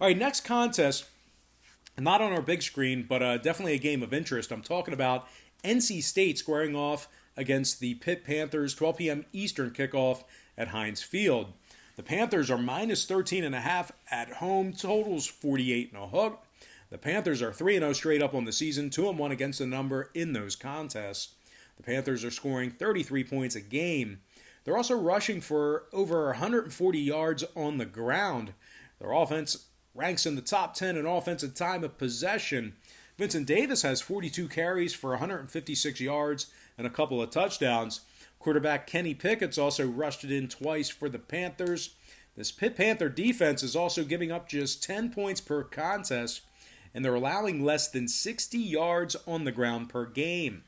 All right, next contest, not on our big screen, but definitely a game of interest. I'm talking about NC State squaring off against the Pitt Panthers, 12 p.m. Eastern kickoff at Heinz Field. The Panthers are minus 13.5 at home, totals 48 and a hook. The Panthers are 3-0 straight up on the season, 2-1 against the number in those contests. The Panthers are scoring 33 points a game. They're also rushing for over 140 yards on the ground. Their offense ranks in the top 10 in offensive time of possession. Vincent Davis has 42 carries for 156 yards and a couple of touchdowns. Quarterback Kenny Pickett's also rushed it in twice for the Panthers. This Pitt Panther defense is also giving up just 10 points per contest, and they're allowing less than 60 yards on the ground per game.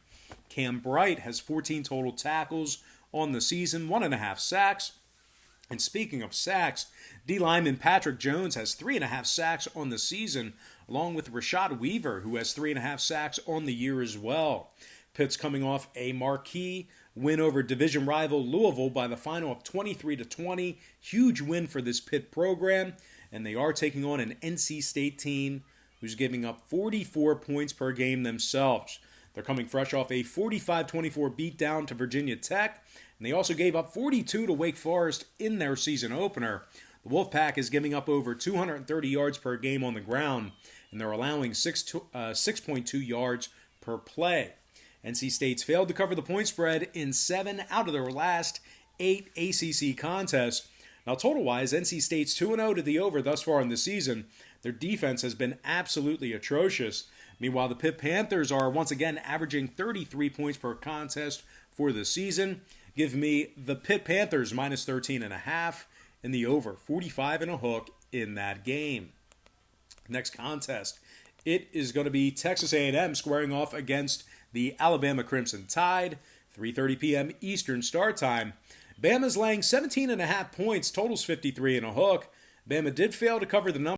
Cam Bright has 14 total tackles on the season, 1.5 sacks. And speaking of sacks, D lineman Patrick Jones has 3.5 sacks on the season, along with Rashad Weaver, who has 3.5 sacks on the year as well. Pitt's coming off a marquee win over division rival Louisville by the final of 23-20. Huge win for this Pitt program, and they are taking on an NC State team who's giving up 44 points per game themselves. They're coming fresh off a 45-24 beatdown to Virginia Tech, and they also gave up 42 to Wake Forest in their season opener. The Wolfpack is giving up over 230 yards per game on the ground, and they're allowing 6.2 yards per play. NC State's failed to cover the point spread in 7 out of their last 8 ACC contests. Now, total-wise, NC State's 2-0 to the over thus far in the season. Their defense has been absolutely atrocious. Meanwhile, the Pitt Panthers are once again averaging 33 points per contest for the season. Give me the Pitt Panthers minus 13.5 and the over 45 and a hook in that game. Next contest, it is going to be Texas A&M squaring off against the Alabama Crimson Tide, 3:30 p.m. Eastern start time. Bama's laying 17.5 points, totals 53 and a hook. Bama did fail to cover the number